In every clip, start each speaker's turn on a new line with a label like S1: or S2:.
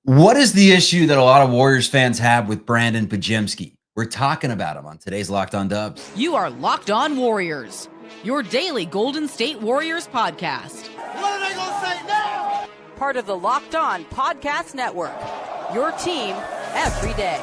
S1: What is the issue that a lot of Warriors fans have with Brandin Podziemski? We're talking about him on today's Locked On Dubs.
S2: You are Locked On Warriors, your daily Golden State Warriors podcast.
S3: What are they going to say now?
S2: Part of the Locked On Podcast Network, your team every day.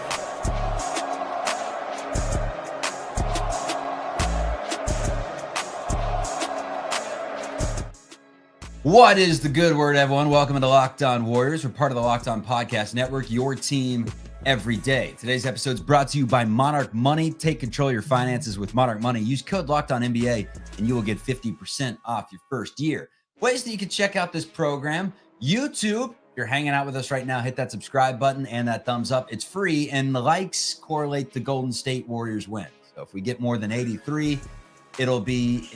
S1: What is the good word, everyone? Welcome to Locked On Warriors. We're part of the Locked On Podcast Network, your team every day. Today's episode is brought to you by Monarch Money. Take control of your finances with Monarch Money. Use code LOCKEDONNBA and you will get 50% off your first year. Ways that you can check out this program: YouTube. If you're hanging out with us right now, hit that subscribe button and that thumbs up. It's free, and the likes correlate to Golden State Warriors win. So if we get more than 83, it'll be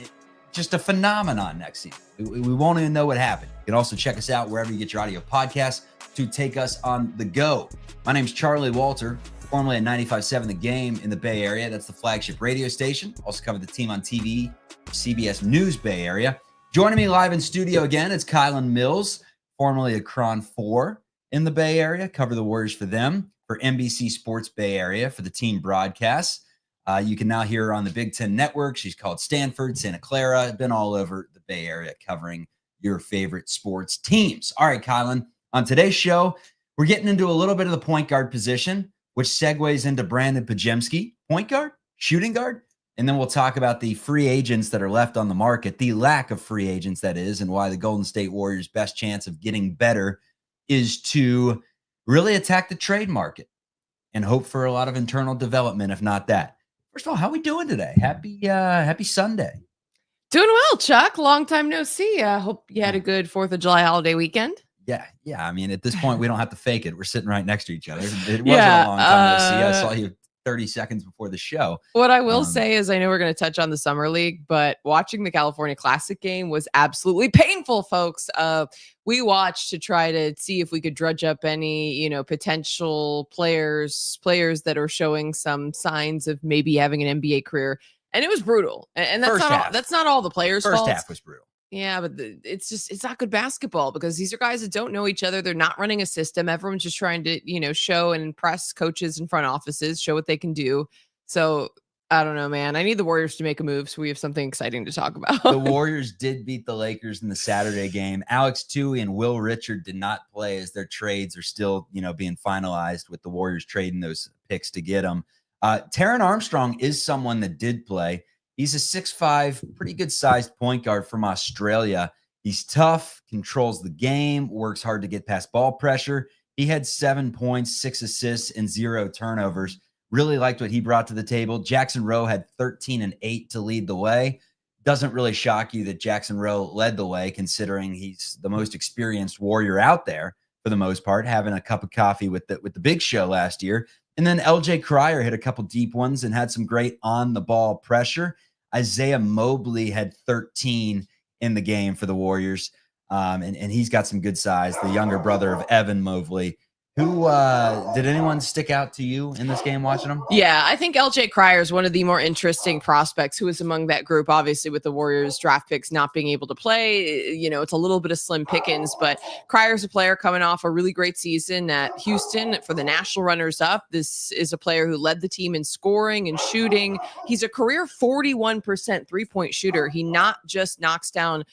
S1: just a phenomenon next season. We won't even know what happened. You can also check us out wherever you get your audio podcasts to take us on the go. My name's Charlie Walter, formerly at 95.7 The Game in the Bay Area. That's the flagship radio station. Also cover the team on TV, CBS News Bay Area. Joining me live in studio again, it's Kylan Mills, formerly at Cron 4 in the Bay Area. Cover the Warriors for them, for NBC Sports Bay Area, for the team broadcasts. You can now hear her on the Big Ten Network. She's called Stanford, Santa Clara, been all over the Bay Area covering your favorite sports teams. All right, Kylan, on today's show, we're getting into a little bit of the point guard position, which segues into Brandin Podziemski, point guard, shooting guard, and then we'll talk about the free agents that are left on the market, the lack of free agents, that is, and why the Golden State Warriors' best chance of getting better is to really attack the trade market and hope for a lot of internal development, if not that. First of all, how are we doing today? Happy Sunday.
S4: Doing well, Chuck. Long time no see. Hope you had a good 4th of July holiday weekend.
S1: Yeah. I mean, at this point, we don't have to fake it. We're sitting right next to each other. It wasn't a long time no see. I saw you 30 seconds before the show.
S4: What I will say is, I know we're going to touch on the Summer League, but watching the California Classic game was absolutely painful, folks. We watched to try to see if we could drudge up any, potential players that are showing some signs of maybe having an NBA career. And it was brutal. And that's not all the players' fault.
S1: First half was brutal.
S4: Yeah, but it's not good basketball because these are guys that don't know each other. They're not running a system. Everyone's just trying to, show and impress coaches and front offices, show what they can do. So I don't know, man. I need the Warriors to make a move so we have something exciting to talk about.
S1: The Warriors did beat the Lakers in the Saturday game. Alex Tui and Will Richard did not play as their trades are still, being finalized with the Warriors trading those picks to get them. Taron Armstrong is someone that did play. He's a 6'5", pretty good-sized point guard from Australia. He's tough, controls the game, works hard to get past ball pressure. He had 7 points, 6 assists, and 0 turnovers. Really liked what he brought to the table. Jackson Rowe had 13 and 8 to lead the way. Doesn't really shock you that Jackson Rowe led the way, considering he's the most experienced Warrior out there for the most part, having a cup of coffee with the Big Show last year. And then LJ Cryer hit a couple deep ones and had some great on-the-ball pressure. Isaiah Mobley had 13 in the game for the Warriors, and he's got some good size, the younger brother of Evan Mobley. Who did anyone stick out to you in this game watching them?
S4: Yeah, I think LJ Cryer is one of the more interesting prospects who is among that group, obviously with the Warriors draft picks not being able to play. It's a little bit of slim pickings, but Cryer's a player coming off a really great season at Houston for the national runners-up. This is a player who led the team in scoring and shooting. He's a career 41% three-point shooter. He not just knocks down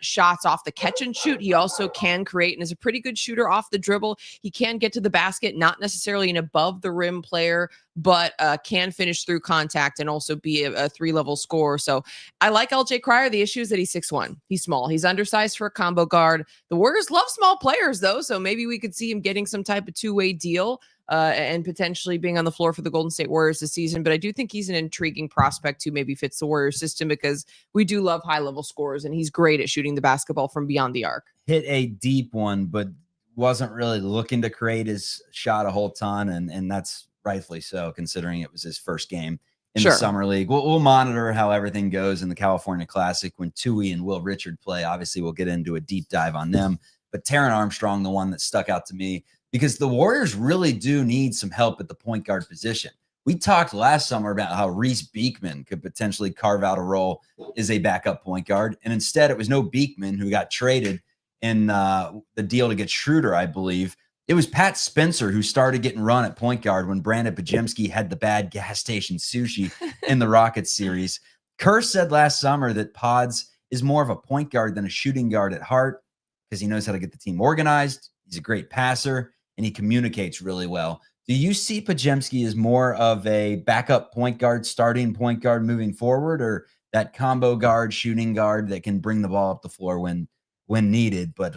S4: shots off the catch and shoot. He also can create and is a pretty good shooter off the dribble. He can get to the basket, not necessarily an above the rim player, but can finish through contact and also be a 3-level scorer. So I like LJ Cryer. The issue is that he's 6'1". He's small. He's undersized for a combo guard. The Warriors love small players though. So maybe we could see him getting some type of 2-way deal and potentially being on the floor for the Golden State Warriors this season. But I do think he's an intriguing prospect who maybe fits the Warriors system because we do love high-level scorers, and he's great at shooting the basketball from beyond the arc.
S1: Hit a deep one, but wasn't really looking to create his shot a whole ton, and that's rightfully so, considering it was his first game in the Summer League. We'll monitor how everything goes in the California Classic when Tui and Will Richard play. Obviously, we'll get into a deep dive on them. But Taron Armstrong, the one that stuck out to me, because the Warriors really do need some help at the point guard position. We talked last summer about how Reese Beekman could potentially carve out a role as a backup point guard, and instead it was no Beekman who got traded in the deal to get Schroeder, I believe. It was Pat Spencer who started getting run at point guard when Brandin Podziemski had the bad gas station sushi in the Rockets series. Kerr said last summer that Podz is more of a point guard than a shooting guard at heart because he knows how to get the team organized. He's a great passer, and he communicates really well. Do you see Podziemski as more of a backup point guard, starting point guard moving forward, or that combo guard, shooting guard that can bring the ball up the floor when needed, but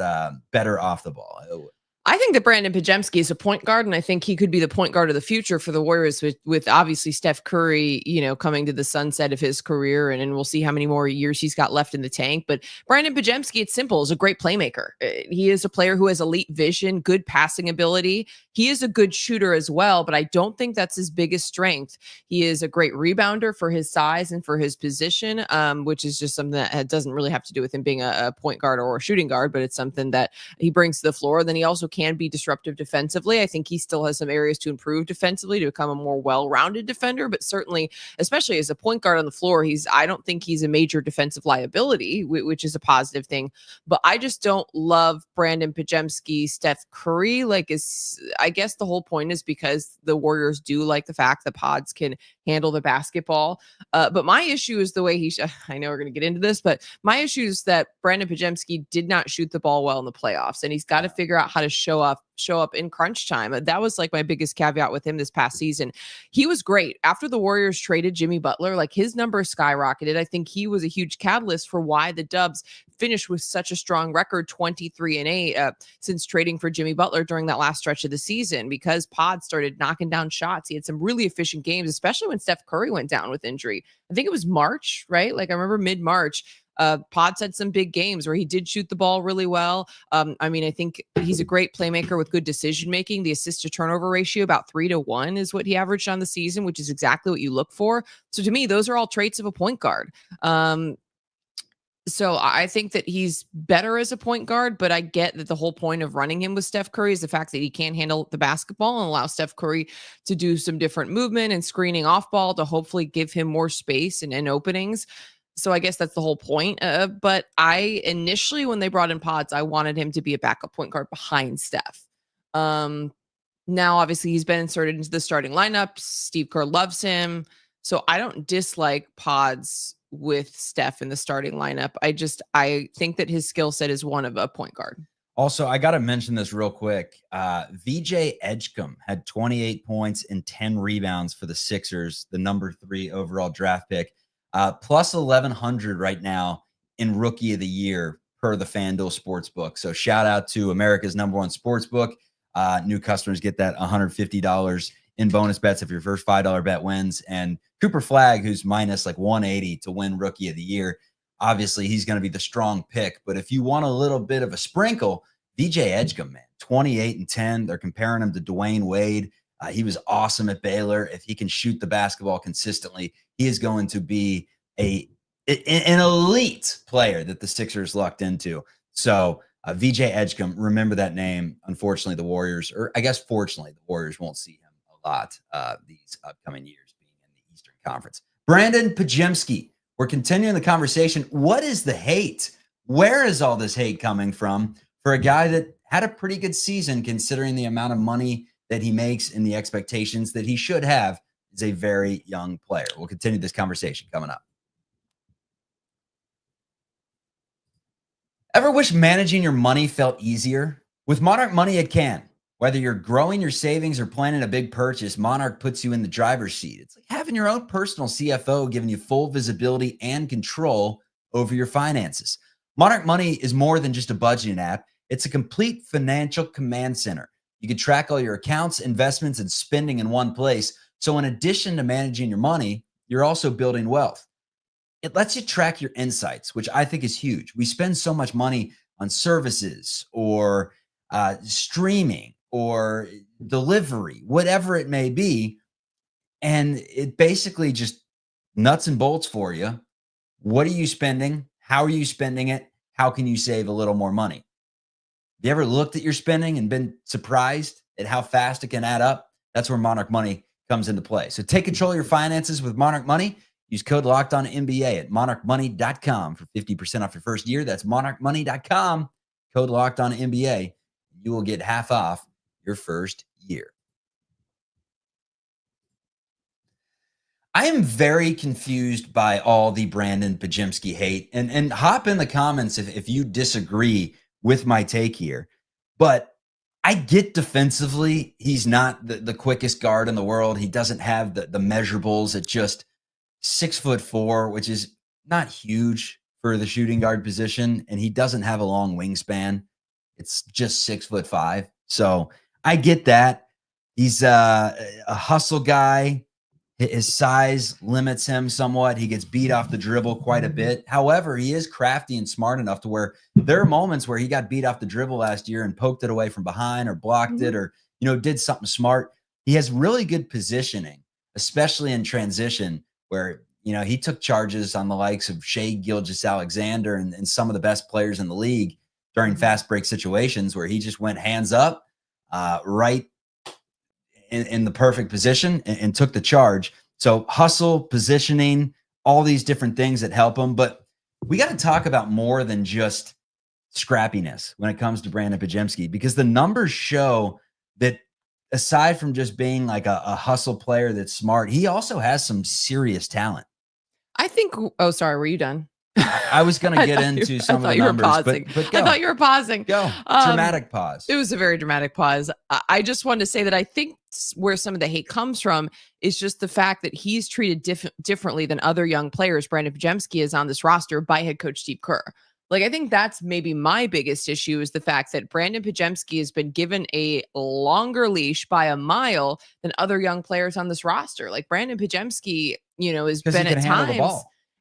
S1: better off the ball?
S4: I think that Brandin Podziemski is a point guard, and I think he could be the point guard of the future for the Warriors with obviously Steph Curry, coming to the sunset of his career, and we'll see how many more years he's got left in the tank. But Brandin Podziemski, it's simple, is a great playmaker. He is a player who has elite vision, good passing ability. He is a good shooter as well, but I don't think that's his biggest strength. He is a great rebounder for his size and for his position, which is just something that doesn't really have to do with him being a point guard or a shooting guard, but it's something that he brings to the floor. Then he also can be disruptive defensively. I think he still has some areas to improve defensively to become a more well-rounded defender, but certainly, especially as a point guard on the floor, I don't think he's a major defensive liability, which is a positive thing. But I just don't love Brandin Podziemski, Steph Curry. I guess the whole point is because the Warriors do like the fact that Podz can handle the basketball. But my issue is the way I know we're going to get into this, but my issue is that Brandin Podziemski did not shoot the ball well in the playoffs, and he's got to figure out how to show up in crunch time. That was like my biggest caveat with him this past season. He was great. After the Warriors traded Jimmy Butler, like his numbers skyrocketed. I think he was a huge catalyst for why the Dubs finished with such a strong record, 23-8, since trading for Jimmy Butler during that last stretch of the season, because Pod started knocking down shots. He had some really efficient games, especially when Steph Curry went down with injury. I think it was March, right? Like I remember mid-March. Podz had some big games where he did shoot the ball really well. I think he's a great playmaker with good decision making. The assist to turnover ratio about 3-1 is what he averaged on the season, which is exactly what you look for. So to me, those are all traits of a point guard. So I think that he's better as a point guard, but I get that the whole point of running him with Steph Curry is the fact that he can handle the basketball and allow Steph Curry to do some different movement and screening off ball to hopefully give him more space and openings. So I guess that's the whole point. But I initially, when they brought in Podz, I wanted him to be a backup point guard behind Steph. Now, obviously, he's been inserted into the starting lineup. Steve Kerr loves him. So I don't dislike Podz with Steph in the starting lineup. I think that his skill set is one of a point guard.
S1: Also, I got to mention this real quick. VJ Edgecombe had 28 points and 10 rebounds for the Sixers, the number 3 overall draft pick. Plus 1,100 right now in Rookie of the Year per the FanDuel Sportsbook. So shout out to America's #1 sportsbook. New customers get that $150 in bonus bets if your first $5 bet wins. And Cooper Flagg, who's minus like 180 to win Rookie of the Year, obviously he's going to be the strong pick. But if you want a little bit of a sprinkle, VJ Edgecombe, man, 28 and 10. They're comparing him to Dwayne Wade. He was awesome at Baylor. If he can shoot the basketball consistently, he is going to be an elite player that the Sixers lucked into. So VJ Edgecombe, remember that name. Unfortunately, the Warriors, or I guess fortunately, the Warriors won't see him a lot these upcoming years being in the Eastern Conference. Brandin Podziemski, we're continuing the conversation. What is the hate? Where is all this hate coming from for a guy that had a pretty good season considering the amount of money that he makes and the expectations that he should have as a very young player? We'll continue this conversation coming up. Ever wish managing your money felt easier? With Monarch Money, it can. Whether you're growing your savings or planning a big purchase, Monarch puts you in the driver's seat. It's like having your own personal CFO, giving you full visibility and control over your finances. Monarch Money is more than just a budgeting app. It's a complete financial command center. You can track all your accounts, investments, and spending in one place. So in addition to managing your money, you're also building wealth. It lets you track your insights, which I think is huge. We spend so much money on services or streaming or delivery, whatever it may be. And it basically just nuts and bolts for you. What are you spending? How are you spending it? How can you save a little more money? Have you ever looked at your spending and been surprised at how fast it can add up? That's where Monarch Money comes into play. So take control of your finances with Monarch Money. Use code LOCKEDONNBA at monarchmoney.com for 50% off your first year. That's monarchmoney.com, code LOCKEDONNBA. You will get half off your first year. I am very confused by all the Brandin Podziemski hate, and hop in the comments if you disagree with my take here. But I get defensively, he's not the quickest guard in the world. He doesn't have the measurables at just 6'4", which is not huge for the shooting guard position. And he doesn't have a long wingspan. It's just 6'5". So I get that. He's a hustle guy. His size limits him somewhat. He gets beat off the dribble quite a bit. However, he is crafty and smart enough to where there are moments where he got beat off the dribble last year and poked it away from behind or blocked it or, did something smart. He has really good positioning, especially in transition where, he took charges on the likes of Shai Gilgeous-Alexander and some of the best players in the league during fast break situations where he just went hands up right in the perfect position and took the charge. So hustle, positioning, all these different things that help him. But we got to talk about more than just scrappiness when it comes to Brandin Podziemski, because the numbers show that aside from just being like a hustle player that's smart, he also has some serious talent.
S4: I think, oh, sorry, were you done?
S1: I was going to get into some of the numbers, but go.
S4: I thought you were pausing.
S1: Go. Dramatic pause.
S4: It was a very dramatic pause. I just wanted to say that I think where some of the hate comes from is just the fact that he's treated differently than other young players. Brandin Podziemski is on this roster by head coach Steve Kerr. Like, I think that's maybe my biggest issue is the fact that Brandin Podziemski has been given a longer leash by a mile than other young players on this roster. Like Brandin Podziemski, has been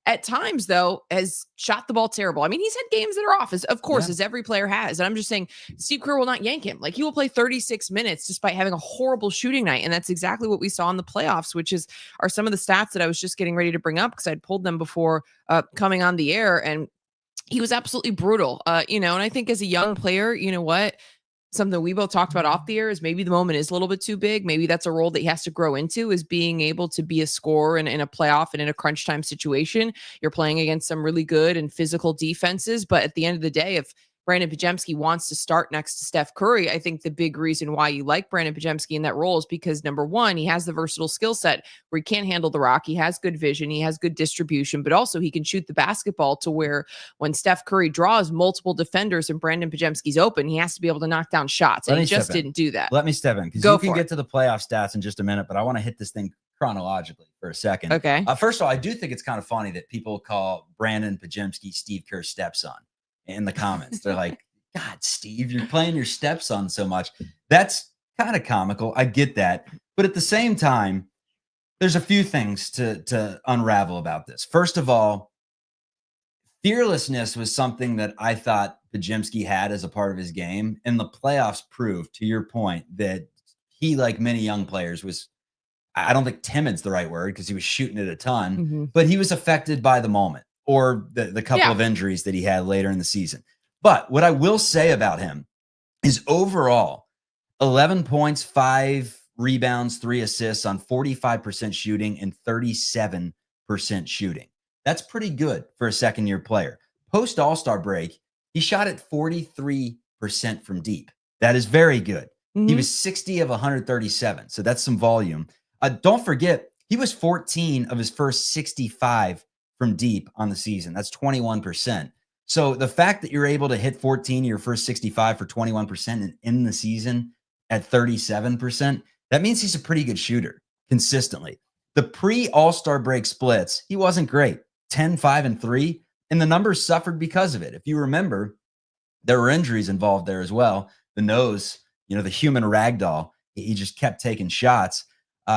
S4: at times, though, has shot the ball terrible. I mean, he's had games that are off, as every player has. And I'm just saying, Steve Kerr will not yank him. Like, he will play 36 minutes despite having a horrible shooting night. And that's exactly what we saw in the playoffs, which are some of the stats that I was just getting ready to bring up because I'd pulled them before coming on the air. And he was absolutely brutal, and I think as a young player, you know what? Something we both talked about off the air is maybe the moment is a little bit too big. Maybe that's a role that he has to grow into, is being able to be a scorer in a playoff and in a crunch time situation. You're playing against some really good and physical defenses. But at the end of the day, if Brandin Podziemski wants to start next to Steph Curry, I think the big reason why you like Brandin Podziemski in that role is because, number one, he has the versatile skill set where he can't handle the rock. He has good vision. He has good distribution, but also he can shoot the basketball to where when Steph Curry draws multiple defenders and Brandin Podziemski's open, he has to be able to knock down shots. And he just didn't do that.
S1: Let me step in because you can get to the playoff stats in just a minute, but I want to hit this thing chronologically for a second.
S4: Okay.
S1: First of all, I do think it's kind of funny that people call Brandin Podziemski Steve Kerr's stepson in the comments. They're like, God, Steve, you're playing your stepson so much. That's kind of comical. I get that. But at the same time, there's a few things to unravel about this. First of all, fearlessness was something that I thought Podziemski had as a part of his game. And the playoffs proved, to your point, that he, like many young players, was, I don't think timid's the right word because he was shooting it a ton, but he was affected by the moment or the couple of injuries that he had later in the season. But what I will say about him is overall 11 points, 5 rebounds, 3 assists on 45% shooting and 37% shooting. That's pretty good for a second-year player. Post All-Star break, he shot at 43% from deep. That is very good. He was 60 of 137, so that's some volume. Don't forget, he was 14 of his first 65 from deep on the season. That's 21%. So the fact that you're able to hit 14 of your first 65 for 21% and in the season at 37%, that means he's a pretty good shooter consistently. The pre-All-Star break splits, he wasn't great. 10, 5, and 3, and the numbers suffered because of it. If you remember, there were injuries involved there as well. The nose, the human ragdoll, he just kept taking shots.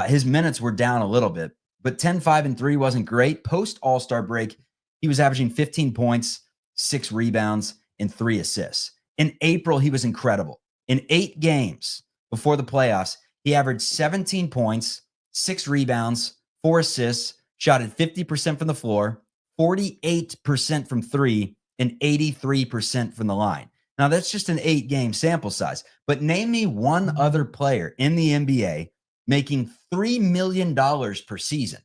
S1: His minutes were down a little bit, but 10, 5, and 3 wasn't great. Post All-Star break, he was averaging 15 points, 6 rebounds, and 3 assists. In April, he was incredible. In 8 games before the playoffs, he averaged 17 points, 6 rebounds, 4 assists, shot at 50% from the floor, 48% from 3, and 83% from the line. Now, that's just an 8-game sample size. But name me one other player in the NBA making $3 million per season.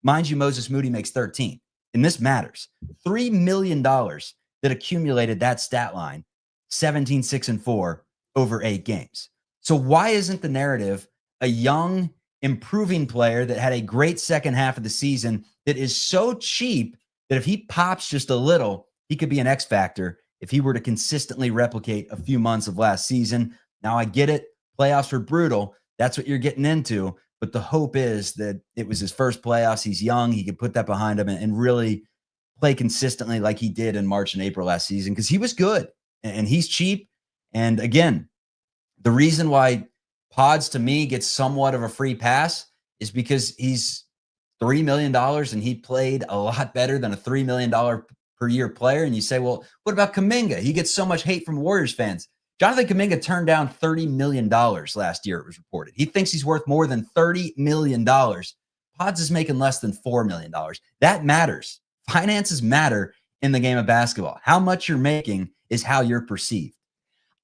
S1: Mind you, Moses Moody makes 13. And this matters. $3 million that accumulated that stat line, 17, 6, and 4 over 8 games. So why isn't the narrative a young, improving player that had a great second half of the season that is so cheap that if he pops just a little, he could be an X factor if he were to consistently replicate a few months of last season? Now, I get it. Playoffs are brutal. That's what you're getting into. But the hope is that it was his first playoffs. He's young. He could put that behind him and really play consistently like he did in March and April last season, because he was good and he's cheap. And again, the reason why Podz to me gets somewhat of a free pass is because he's $3 million and he played a lot better than a $3 million per year player. And you say, well, what about Kuminga? He gets so much hate from Warriors fans. Jonathan Kuminga turned down $30 million last year, it was reported. He thinks he's worth more than $30 million. Podz is making less than $4 million. That matters. Finances matter in the game of basketball. How much you're making is how you're perceived.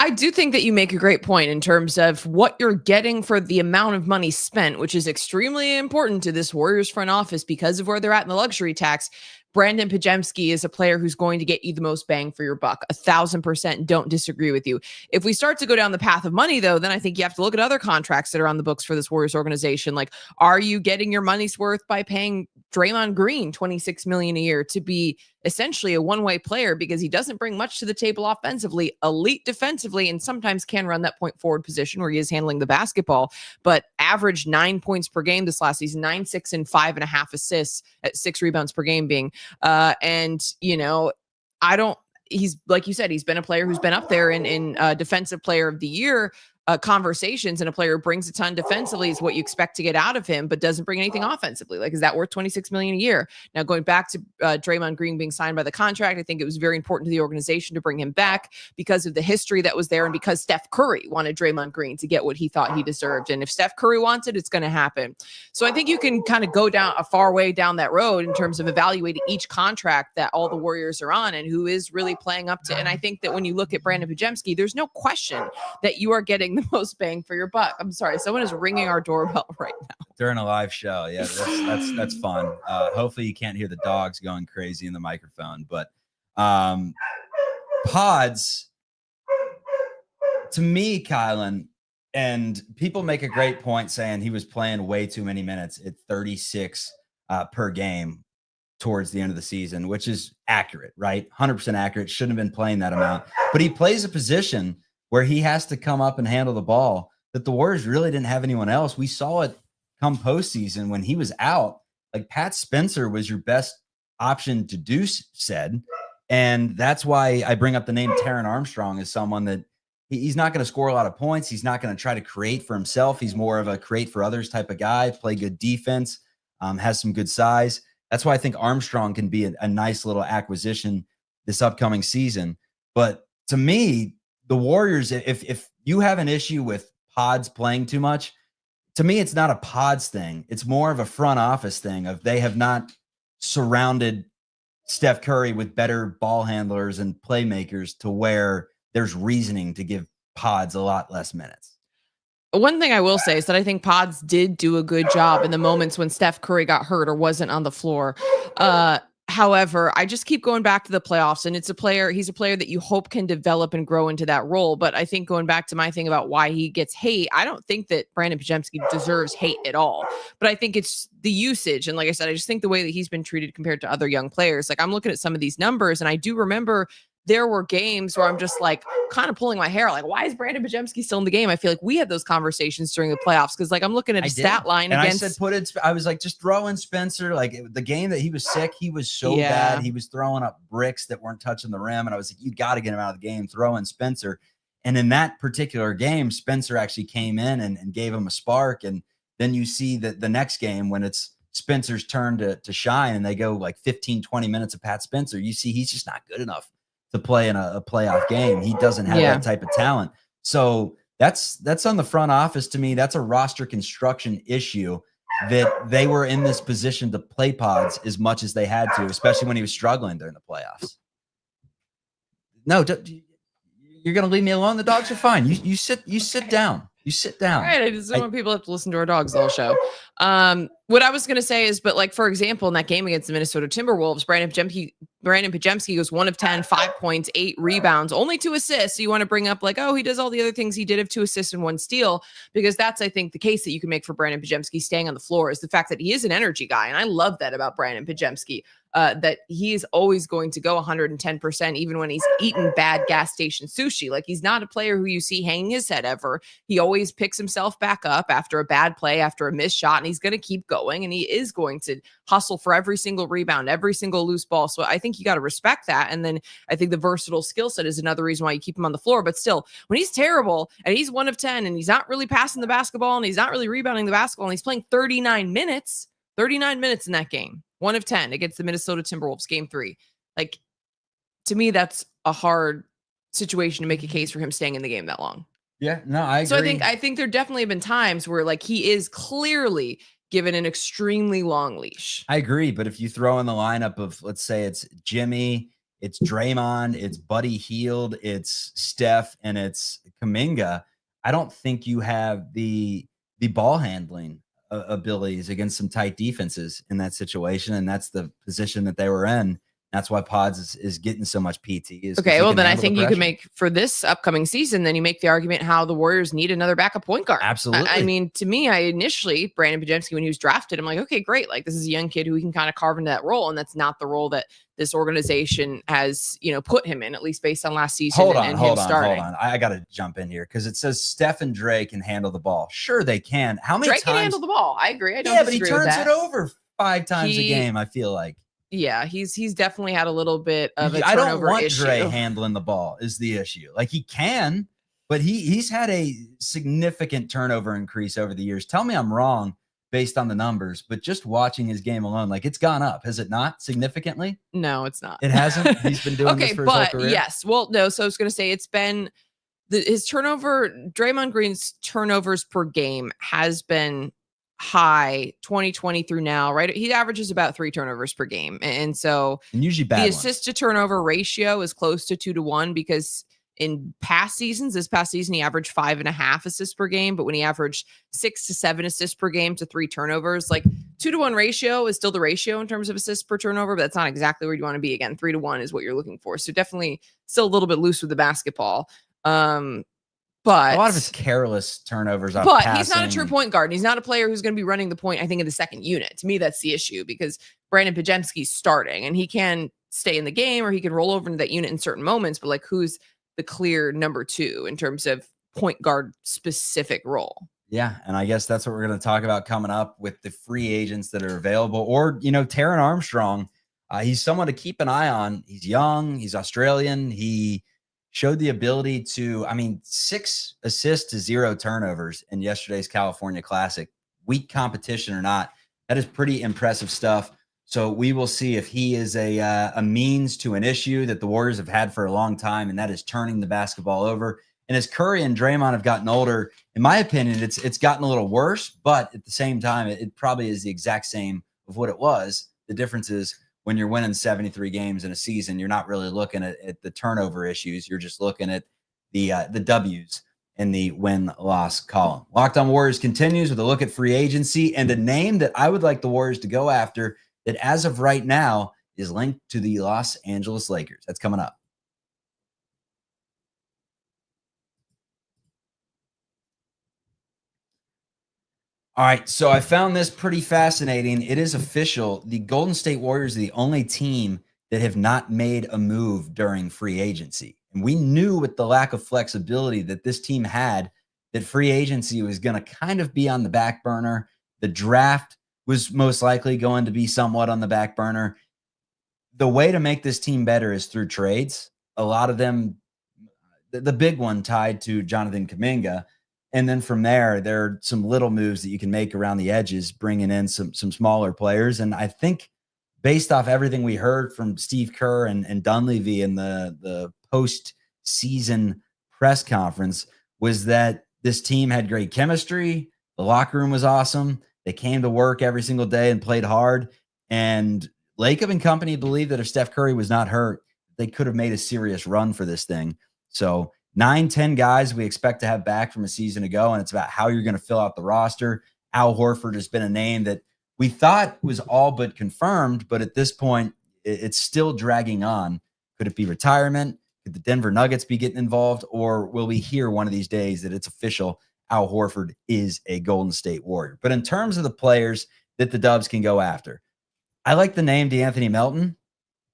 S4: I do think that you make a great point in terms of what you're getting for the amount of money spent, which is extremely important to this Warriors front office because of where they're at in the luxury tax. Brandin Podziemski is a player who's going to get you the most bang for your buck. 1,000% don't disagree with you. If we start to go down the path of money, though, then I think you have to look at other contracts that are on the books for this Warriors organization. Like, are you getting your money's worth by paying Draymond Green $26 million a year to be essentially a one-way player because he doesn't bring much to the table offensively, elite defensively, and sometimes can run that point forward position where he is handling the basketball, but averaged 9 points per game this last season, 9, 6, and 5.5 assists at 6 rebounds per game being. He's, like you said, he's been a player who's been up there in defensive player of the year conversations, and a player who brings a ton defensively is what you expect to get out of him, but doesn't bring anything offensively. Like, is that worth $26 million a year? Now, going back to Draymond Green being signed by the contract, I think it was very important to the organization to bring him back because of the history that was there and because Steph Curry wanted Draymond Green to get what he thought he deserved. And if Steph Curry wants it, it's going to happen. So I think you can kind of go down a far way down that road in terms of evaluating each contract that all the Warriors are on and who is really playing up to. And I think that when you look at Brandin Podziemski, there's no question that you are getting the most bang for your buck. I'm sorry, someone is ringing our doorbell right now
S1: during a live show. Yeah, that's fun. Hopefully you can't hear the dogs going crazy in the microphone. But Podz, to me, Kylan, and people make a great point saying he was playing way too many minutes at 36 per game towards the end of the season, which is accurate, right? 100% accurate. Shouldn't have been playing that amount. But he plays a position where he has to come up and handle the ball that the Warriors really didn't have anyone else. We saw it come postseason when he was out. Like, Pat Spencer was your best option to do said. And that's why I bring up the name Taron Armstrong as someone that he's not going to score a lot of points. He's not going to try to create for himself. He's more of a create for others type of guy, play good defense, has some good size. That's why I think Armstrong can be a nice little acquisition this upcoming season. But to me, the Warriors, if you have an issue with Podz playing too much, to me, it's not a Podz thing. It's more of a front office thing of they have not surrounded Steph Curry with better ball handlers and playmakers to where there's reasoning to give Podz a lot less minutes.
S4: One thing I will say is that I think Podz did do a good job in the moments when Steph Curry got hurt or wasn't on the floor. However, I just keep going back to the playoffs, and he's a player that you hope can develop and grow into that role. But I think going back to my thing about why he gets hate, I don't think that Brandin Podziemski deserves hate at all. But I think it's the usage. And like I said, I just think the way that he's been treated compared to other young players. Like, I'm looking at some of these numbers, and I do remember there were games where I'm just like kind of pulling my hair. Like, why is Brandin Podziemski still in the game? I feel like we had those conversations during the playoffs because, like, I'm looking at a stat line
S1: and
S4: against.
S1: I was like, just throw in Spencer. Like, the game that he was sick, he was so bad. He was throwing up bricks that weren't touching the rim. And I was like, you got to get him out of the game. Throw in Spencer. And in that particular game, Spencer actually came in and gave him a spark. And then you see that the next game when it's Spencer's turn to shine and they go like 15, 20 minutes of Pat Spencer, you see he's just not good enough to play in a playoff game. He doesn't have that type of talent. So that's on the front office to me. That's a roster construction issue that they were in this position to play Podz as much as they had to, especially when he was struggling during the playoffs. No, you're going to leave me alone. The dogs are fine. You sit down. You sit down.
S4: All right. I just don't want people to have to listen to our dogs the whole show. What I was going to say is, but like, for example, in that game against the Minnesota Timberwolves, Brandin Podziemski goes 1 of 10, 5 points, 8 rebounds, only 2 assists. So you want to bring up like, oh, he does all the other things he did of 2 assists and 1 steal, because that's, I think, the case that you can make for Brandin Podziemski staying on the floor is the fact that he is an energy guy. And I love that about Brandin Podziemski. That he is always going to go 110%, even when he's eating bad gas station sushi. Like, he's not a player who you see hanging his head ever. He always picks himself back up after a bad play, after a missed shot, and he's going to keep going. And he is going to hustle for every single rebound, every single loose ball. So I think you got to respect that. And then I think the versatile skill set is another reason why you keep him on the floor. But still, when he's terrible and he's 1 of 10 and he's not really passing the basketball and he's not really rebounding the basketball and he's playing 39 minutes in that game. 1 of 10 against the Minnesota Timberwolves, game 3. Like, to me, that's a hard situation to make a case for him staying in the game that long.
S1: Yeah, no, I agree.
S4: So I think there definitely have been times where like he is clearly given an extremely long leash.
S1: I agree, but if you throw in the lineup of, let's say it's Jimmy, it's Draymond, it's Buddy Hield, it's Steph, and it's Kuminga, I don't think you have the ball handling abilities against some tight defenses in that situation, and that's the position that they were in. That's why Podz is getting so much PT.
S4: Okay, well, then I think you can make, for this upcoming season, then you make the argument how the Warriors need another backup point guard.
S1: Absolutely.
S4: I mean, to me, initially, Brandin Podziemski, when he was drafted, I'm like, okay, great. Like, this is a young kid who we can kind of carve into that role, and that's not the role that this organization has, put him in, at least based on last season. Hold on.
S1: I got to jump in here because it says Steph and Dre can handle the ball. Sure, they can. How many
S4: Dre
S1: times?
S4: Can handle the ball. I agree. I don't
S1: but he turns it over 5 times a game, I feel like.
S4: Yeah, he's definitely had a little bit of a turnover issue.
S1: I don't want Dre handling the ball is the issue. Like, he can, but he's had a significant turnover increase over the years. Tell me I'm wrong based on the numbers, but just watching his game alone, like, it's gone up. Has it not significantly?
S4: No, it's not.
S1: It hasn't? He's been doing this for his whole career?
S4: Yes. Well, no, so I was going to say it's been his turnover, Draymond Green's turnovers per game has been high 2020 through now, right? He averages about 3 turnovers per game. And so
S1: usually bad
S4: the assist to turnover ratio is close to 2-1 because in past seasons, this past season, he averaged 5.5 assists per game. But when he averaged 6 to 7 assists per game to 3 turnovers, like 2-1 ratio is still the ratio in terms of assists per turnover, but that's not exactly where you want to be. Again, 3-1 is what you're looking for. So definitely still a little bit loose with the basketball. But
S1: a lot of his careless turnovers.
S4: But he's not a true point guard. He's not a player who's going to be running the point, I think, in the second unit. To me, that's the issue because Brandin Podziemski's starting and he can stay in the game or he can roll over into that unit in certain moments. But like, who's the clear number 2 in terms of point guard specific role?
S1: Yeah. And I guess that's what we're going to talk about coming up with the free agents that are available. Or, Taron Armstrong, he's someone to keep an eye on. He's young. He's Australian. He showed the ability to, 6 assists to 0 turnovers in yesterday's California Classic. Weak competition or not, that is pretty impressive stuff. So we will see if he is a means to an issue that the Warriors have had for a long time, and that is turning the basketball over. And as Curry and Draymond have gotten older, in my opinion, it's gotten a little worse, but at the same time, it probably is the exact same of what it was. The difference is, when you're winning 73 games in a season, you're not really looking at the turnover issues. You're just looking at the W's in the win-loss column. Locked On Warriors continues with a look at free agency and a name that I would like the Warriors to go after that as of right now is linked to the Los Angeles Lakers. That's coming up. All right, so I found this pretty fascinating. It is official. The Golden State Warriors are the only team that have not made a move during free agency. And we knew with the lack of flexibility that this team had that free agency was going to kind of be on the back burner. The draft was most likely going to be somewhat on the back burner. The way to make this team better is through trades. A lot of them, the big one tied to Jonathan Kuminga. And then from there are some little moves that you can make around the edges, bringing in some smaller players. And I think based off everything we heard from Steve Kerr and Dunleavy in the post-season press conference was that this team had great chemistry. The locker room was awesome. They came to work every single day and played hard. And Lacob and company believe that if Steph Curry was not hurt, they could have made a serious run for this thing. So 9-10 guys we expect to have back from a season ago, and it's about how you're going to fill out the roster. Al Horford has been a name that we thought was all but confirmed, but at this point, it's still dragging on. Could it be retirement? Could the Denver Nuggets be getting involved? Or will we hear one of these days that it's official, Al Horford is a Golden State Warrior? But in terms of the players that the Dubs can go after, I like the name DeAnthony Melton.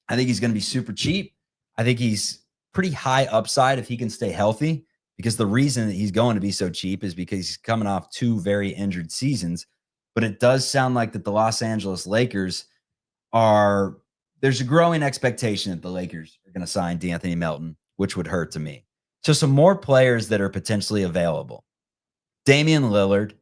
S1: I think he's going to be super cheap. I think he's pretty high upside if he can stay healthy, because the reason that he's going to be so cheap is because he's coming off 2 very injured seasons. But it does sound like that the Los Angeles Lakers there's a growing expectation that the Lakers are going to sign DeAnthony Melton, which would hurt to me. So some more players that are potentially available. Damian Lillard,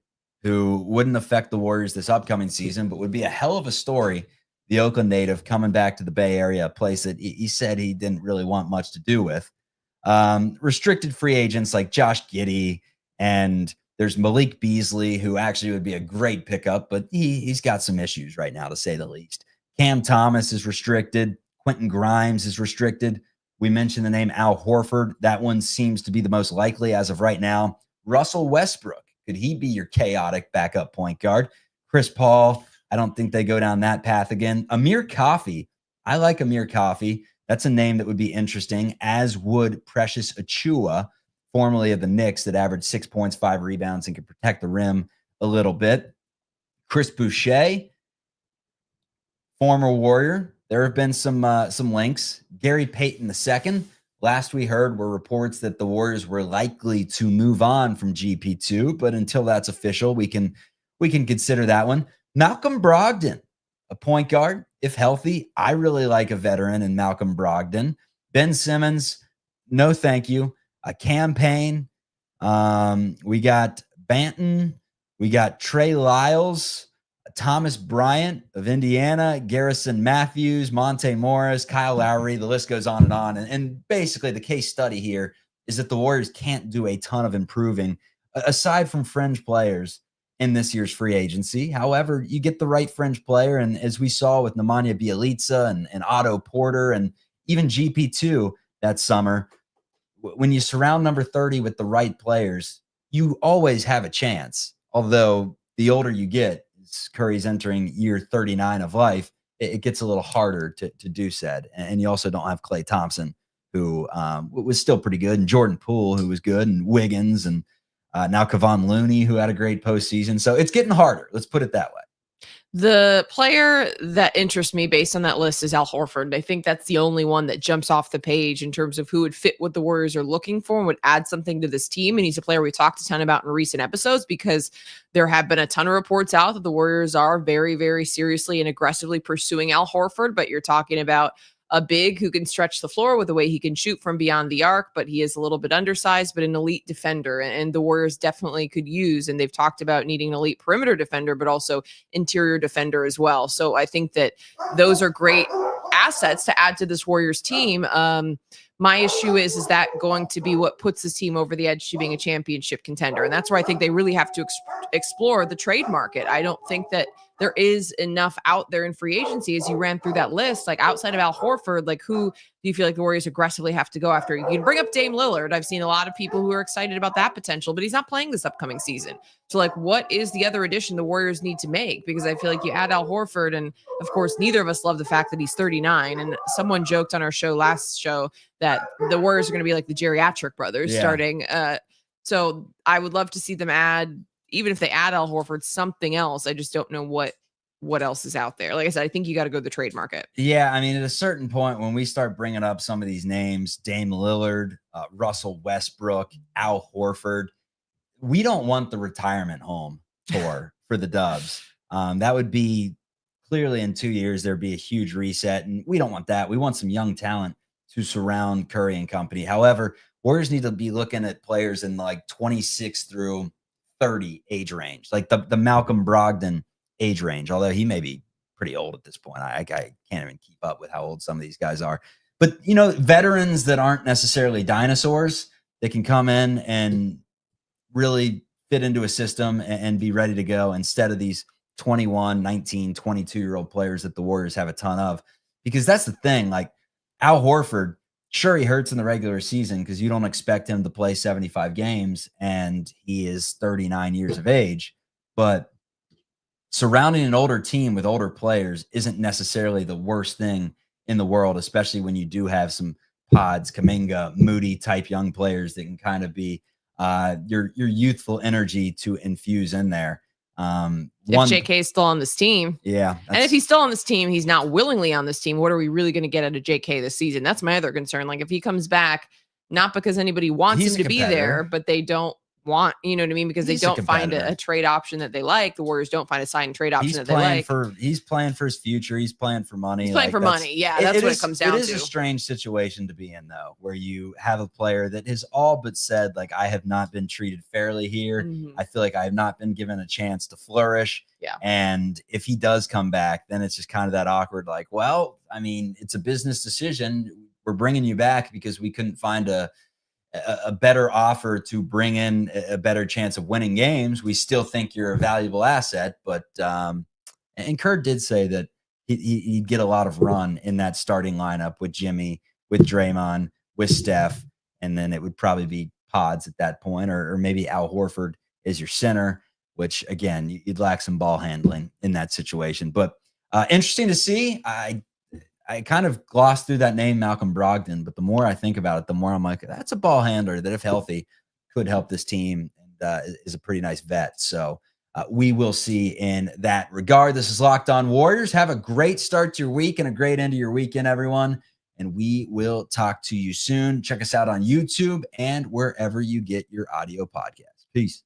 S1: who wouldn't affect the Warriors this upcoming season, but would be a hell of a story. The Oakland native coming back to the Bay Area, a place that he said he didn't really want much to do with. Restricted free agents like Josh Giddey, and there's Malik Beasley, who actually would be a great pickup, but he's got some issues right now, to say the least. Cam Thomas is restricted. Quentin Grimes is restricted. We mentioned the name Al Horford. That one seems to be the most likely as of right now. Russell Westbrook, could he be your chaotic backup point guard? Chris Paul, I don't think they go down that path again. Amir Coffey, I like Amir Coffey. That's a name that would be interesting, as would Precious Achiuwa, formerly of the Knicks, that averaged 6 points, 5 rebounds, and could protect the rim a little bit. Chris Boucher, former Warrior. There have been some links. Gary Payton II. Last we heard were reports that the Warriors were likely to move on from GP2, but until that's official, we can consider that one. Malcolm Brogdon, a point guard, if healthy. I really like a veteran in Malcolm Brogdon. Ben Simmons, no thank you. A campaign. We got Banton. We got Trey Lyles, Thomas Bryant of Indiana, Garrison Matthews, Monte Morris, Kyle Lowry. The list goes on. And basically the case study here is that the Warriors can't do a ton of improving aside from fringe players in this year's free agency. However, you get the right fringe player, and as we saw with Nemanja Bjelica and Otto Porter and even GP2 that summer, when you surround number 30 with the right players, you always have a chance. Although the older you get, Curry's entering year 39 of life, it gets a little harder to do said. And you also don't have Klay Thompson, who was still pretty good, and Jordan Poole, who was good, and Wiggins, and now Kevon Looney, who had a great postseason. So it's getting harder. Let's put it that way.
S4: The player that interests me based on that list is Al Horford. I think that's the only one that jumps off the page in terms of who would fit what the Warriors are looking for and would add something to this team. And he's a player we talked a ton about in recent episodes, because there have been a ton of reports out that the Warriors are very, very seriously and aggressively pursuing Al Horford. But you're talking about a big who can stretch the floor with the way he can shoot from beyond the arc, but he is a little bit undersized, but an elite defender. And the Warriors definitely could use, and they've talked about needing an elite perimeter defender, but also interior defender as well. So I think that those are great assets to add to this Warriors team. My issue is that going to be what puts this team over the edge to being a championship contender? And that's where I think they really have to explore the trade market. I don't think that there is enough out there in free agency, as you ran through that list, like outside of Al Horford. Like, who do you feel like the Warriors aggressively have to go after? You can bring up Dame Lillard. I've seen a lot of people who are excited about that potential, but he's not playing this upcoming season. So like, what is the other addition the Warriors need to make? Because I feel like you add Al Horford, and of course, neither of us love the fact that he's 39. And someone joked on our last show that the Warriors are going to be like the geriatric brothers starting. So I would love to see them add, even if they add Al Horford, something else. I just don't know what else is out there. Like I said, I think you got to go to the trade market.
S1: Yeah, I mean, at a certain point, when we start bringing up some of these names, Dame Lillard, Russell Westbrook, Al Horford, we don't want the retirement home tour for the Dubs. That would be clearly in 2 years, there'd be a huge reset, and we don't want that. We want some young talent to surround Curry and company. However, Warriors need to be looking at players in like 26 through 30 age range, like the Malcolm Brogdon age range, although he may be pretty old at this point. I can't even keep up with how old some of these guys are. But, you know, veterans that aren't necessarily dinosaurs, that can come in and really fit into a system and be ready to go, instead of these 21, 19, 22-year-old players that the Warriors have a ton of. Because that's the thing, like Al Horford, sure, he hurts in the regular season because you don't expect him to play 75 games, and he is 39 years of age. But surrounding an older team with older players isn't necessarily the worst thing in the world, especially when you do have some Podz, Kuminga, Moody type young players that can kind of be your youthful energy to infuse in there.
S4: If JK is still on this team.
S1: Yeah.
S4: And if he's still on this team, he's not willingly on this team. What are we really going to get out of JK this season? That's my other concern. Like if he comes back, not because anybody wants him to be there, but they don't want, you know what I mean? Because they don't find a trade option that they like. The Warriors don't find a sign and trade option that they like.
S1: He's playing for his future. He's playing for money.
S4: He's playing for money. Yeah, that's what it comes down to.
S1: It is a strange situation to be in, though, where you have a player that has all but said, like, I have not been treated fairly here. I feel like I have not been given a chance to flourish.
S4: Yeah.
S1: And if he does come back, then it's just kind of that awkward, like, well, I mean, it's a business decision. We're bringing you back because we couldn't find a better offer to bring in a better chance of winning games. We still think you're a valuable asset, but and Kerr did say that he'd get a lot of run in that starting lineup with Jimmy, with Draymond, with Steph, and then it would probably be Podz at that point, or maybe Al Horford is your center, which again, you'd lack some ball handling in that situation. But interesting to see. I kind of glossed through that name, Malcolm Brogdon, but the more I think about it, the more I'm like, that's a ball handler that, if healthy, could help this team and is a pretty nice vet. So we will see in that regard. This is Locked On Warriors. Have a great start to your week and a great end of your weekend, everyone. And we will talk to you soon. Check us out on YouTube and wherever you get your audio podcast. Peace.